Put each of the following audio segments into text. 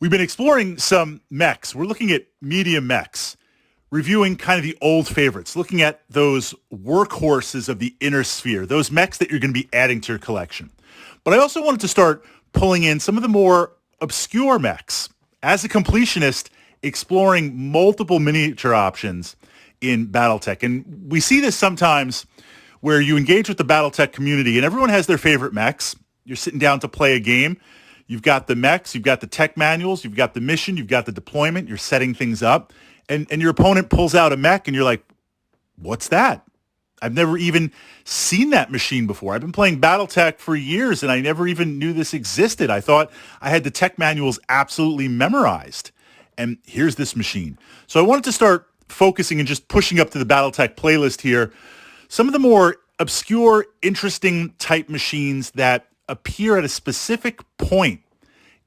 We've been exploring some mechs. We're looking at medium mechs, reviewing kind of the old favorites, looking at those workhorses of the inner sphere, those mechs that you're going to be adding to your collection. But I also wanted to start pulling in some of the more obscure mechs. As a completionist, exploring multiple miniature options in Battletech. And we see this sometimes where you engage with the Battletech community and everyone has their favorite mechs. You're sitting down to play a game. You've got the mechs, you've got the tech manuals, you've got the mission, you've got the deployment, you're setting things up, and your opponent pulls out a mech and you're like, what's that? I've never even seen that machine before. I've been playing Battletech for years and I never even knew this existed. I thought I had the tech manuals absolutely memorized. And here's this machine. So I wanted to start focusing and just pushing up to the Battletech playlist here some of the more obscure, interesting type machines that appear at a specific point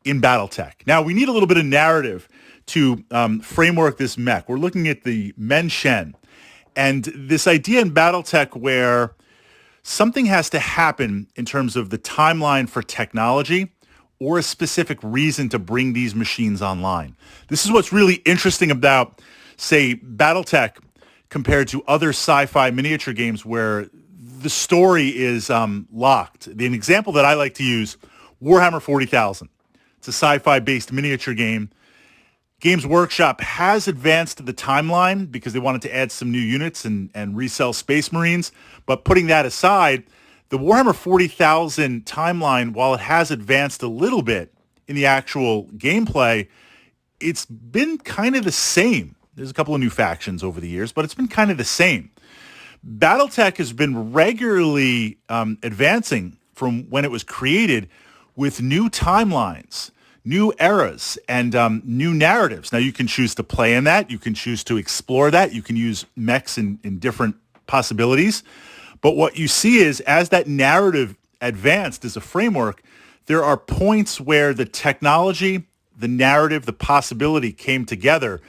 in Battletech. Now, we need a little bit of narrative to framework this mech. We're looking at the Men Shen, and this idea in Battletech where something has to happen in terms of the timeline for technology or a specific reason to bring these machines online. This is what's really interesting about, say, Battletech compared to other sci-fi miniature games where the story is locked. An example that I like to use, Warhammer 40,000. It's a sci-fi based miniature game. Games Workshop has advanced the timeline because they wanted to add some new units and resell Space Marines. But putting that aside, the Warhammer 40,000 timeline, while it has advanced a little bit in the actual gameplay, it's been kind of the same. There's a couple of new factions over the years, but it's been kind of the same. Battletech has been regularly advancing from when it was created with new timelines, new eras, and new narratives. Now, you can choose to play in that. You can choose to explore that. You can use mechs in different possibilities. But what you see is as that narrative advanced as a framework, there are points where the technology, the narrative, the possibility came together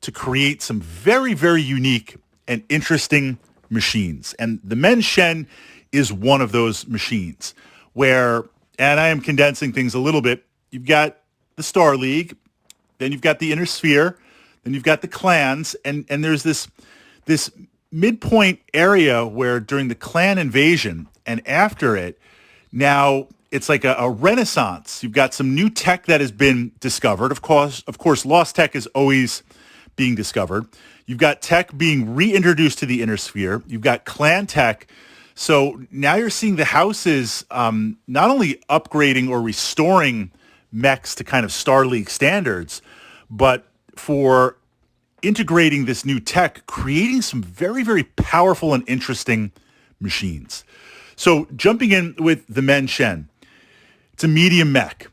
to create some very, very unique and interesting machines. And the Men Shen is one of those machines where, and I am condensing things a little bit, you've got the Star League, then you've got the Inner Sphere, then you've got the clans, and there's this midpoint area where during the clan invasion and after it, now it's like a renaissance. You've got some new tech that has been discovered. Of course, lost tech is always being discovered. You've got tech being reintroduced to the Inner Sphere. You've got clan tech. So now you're seeing the houses not only upgrading or restoring mechs to kind of Star League standards, but for integrating this new tech, creating some very, very powerful and interesting machines. So jumping in with the Men Shen, it's a medium mech.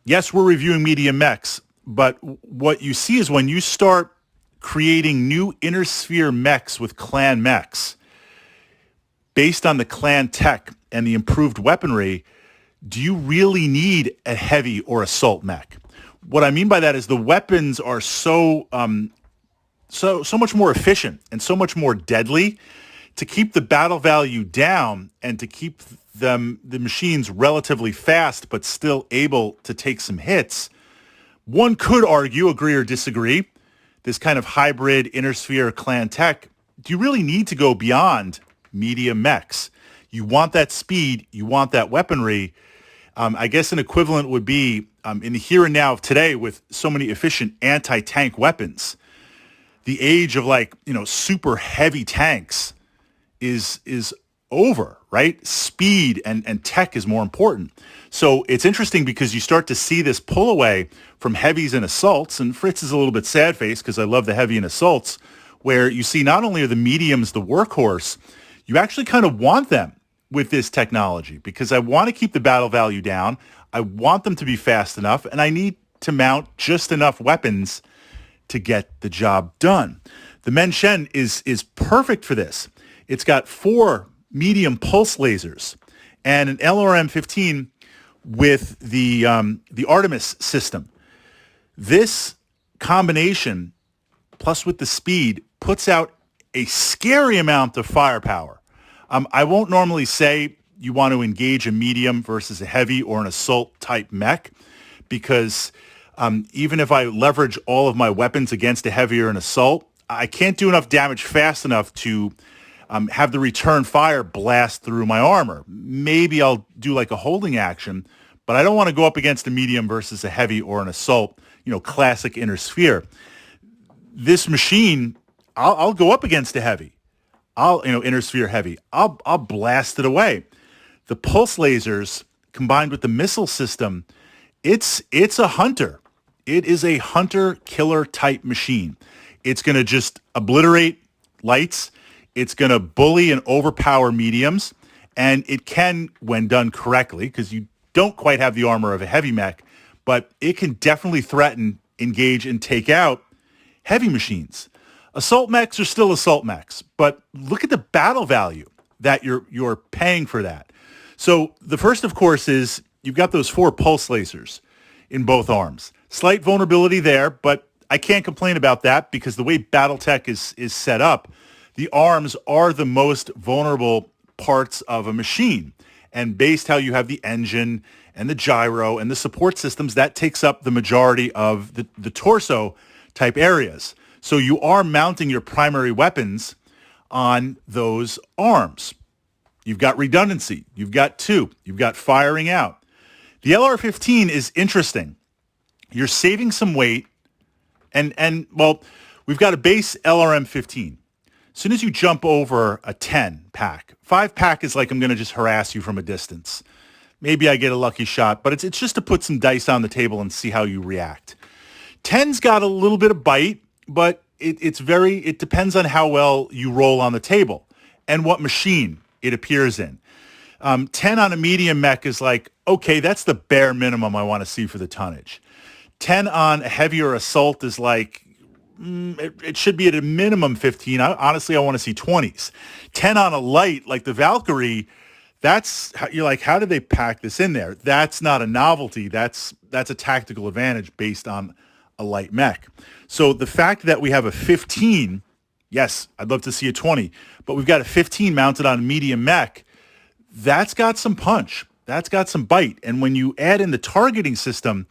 Yes, we're reviewing medium mechs, but what you see is when you start creating new Inner Sphere mechs with clan mechs based on the clan tech and the improved weaponry, do you really need a heavy or assault mech? What I mean by that is the weapons are so much more efficient and so much more deadly to keep the battle value down and to keep the machines relatively fast but still able to take some hits. One could argue, agree or disagree, this kind of hybrid Inner Sphere clan tech, do you really need to go beyond medium mechs? You want that speed, you want that weaponry. I guess an equivalent would be in the here and now of today with so many efficient anti-tank weapons. The age of super heavy tanks is over, right? Speed and tech is more important. So it's interesting because you start to see this pull away from heavies and assaults, and Fritz is a little bit sad-faced because I love the heavy and assaults, where you see not only are the mediums the workhorse, you actually kind of want them with this technology because I want to keep the battle value down. I want them to be fast enough, and I need to mount just enough weapons to get the job done. The Men Shen is perfect for this. It's got 4 medium pulse lasers and an LRM-15 with the Artemis system. This combination, plus with the speed, puts out a scary amount of firepower. I won't normally say you want to engage a medium versus a heavy or an assault type mech because Even if I leverage all of my weapons against a heavy or an assault, I can't do enough damage fast enough to have the return fire blast through my armor. Maybe I'll do like a holding action, but I don't want to go up against a medium versus a heavy or an assault, classic inner sphere. This machine, I'll go up against a heavy. Inner sphere heavy. I'll blast it away. The pulse lasers combined with the missile system, it's a hunter. It is a hunter-killer type machine. It's going to just obliterate lights. It's going to bully and overpower mediums. And it can, when done correctly, because you don't quite have the armor of a heavy mech, but it can definitely threaten, engage, and take out heavy machines. Assault mechs are still assault mechs, but look at the battle value that you're paying for that. So the first, of course, is you've got those 4 pulse lasers in both arms. Slight vulnerability there, but I can't complain about that because the way Battletech is set up, the arms are the most vulnerable parts of a machine. And based how you have the engine and the gyro and the support systems, that takes up the majority of the torso type areas. So you are mounting your primary weapons on those arms. You've got redundancy. You've got 2. You've got firing out. The LR-15 is interesting. You're saving some weight. And well, we've got a base LRM-15. As soon as you jump over a 10 pack, 5 pack is like I'm going to just harass you from a distance. Maybe I get a lucky shot, but it's just to put some dice on the table and see how you react. 10's got a little bit of bite, but it depends on how well you roll on the table and what machine it appears in. 10 on a medium mech is like, okay, that's the bare minimum I want to see for the tonnage. 10 on a heavier assault is like, it should be at a minimum 15. Honestly, I want to see 20s. 10 on a light, like the Valkyrie, you're like, how did they pack this in there? That's not a novelty. That's a tactical advantage based on a light mech. So the fact that we have a 15, yes, I'd love to see a 20, but we've got a 15 mounted on a medium mech, that's got some punch. That's got some bite. And when you add in the targeting system,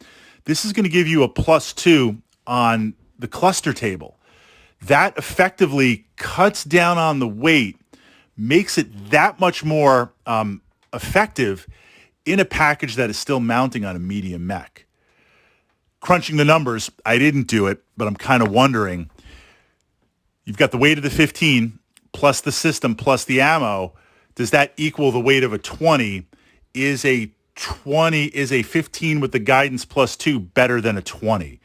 this is going to give you a +2 on the cluster table. That effectively cuts down on the weight, makes it that much more effective in a package that is still mounting on a medium mech. Crunching the numbers, I didn't do it, but I'm kind of wondering. You've got the weight of the 15 plus the system plus the ammo. Does that equal the weight of a 20? Is a 15 with the guidance +2 better than a 20?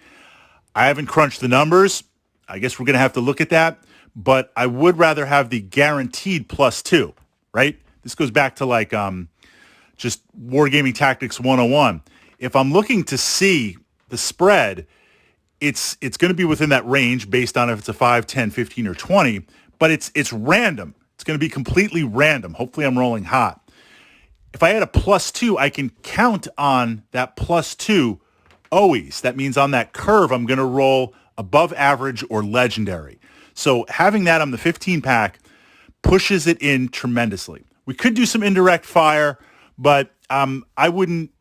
I haven't crunched the numbers. I guess we're going to have to look at that. But I would rather have the guaranteed +2, right? This goes back to like just Wargaming Tactics 101. If I'm looking to see the spread, it's going to be within that range based on if it's a 5, 10, 15, or 20. But it's random. It's going to be completely random. Hopefully I'm rolling hot. If I add a +2, I can count on that +2 always. That means on that curve, I'm going to roll above average or legendary. So having that on the 15 pack pushes it in tremendously. We could do some indirect fire, but I wouldn't,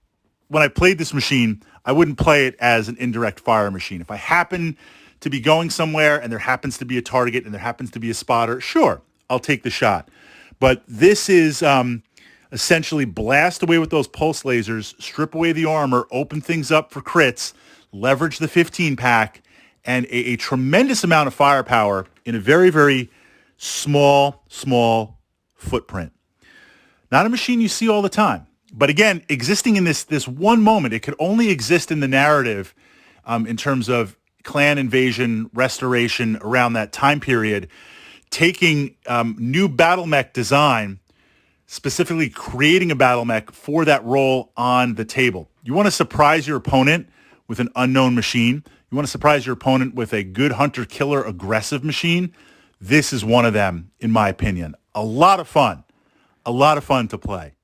when I played this machine, I wouldn't play it as an indirect fire machine. If I happen to be going somewhere and there happens to be a target and there happens to be a spotter, sure, I'll take the shot. But this is essentially blast away with those pulse lasers, strip away the armor, open things up for crits, leverage the 15 pack, and a tremendous amount of firepower in a very, very small footprint. Not a machine you see all the time. But again, existing in this one moment, it could only exist in the narrative in terms of clan invasion, restoration around that time period, taking new battle mech design, specifically creating a battle mech for that role on the table. You want to surprise your opponent with an unknown machine. You want to surprise your opponent with a good hunter-killer aggressive machine. This is one of them, in my opinion. A lot of fun to play.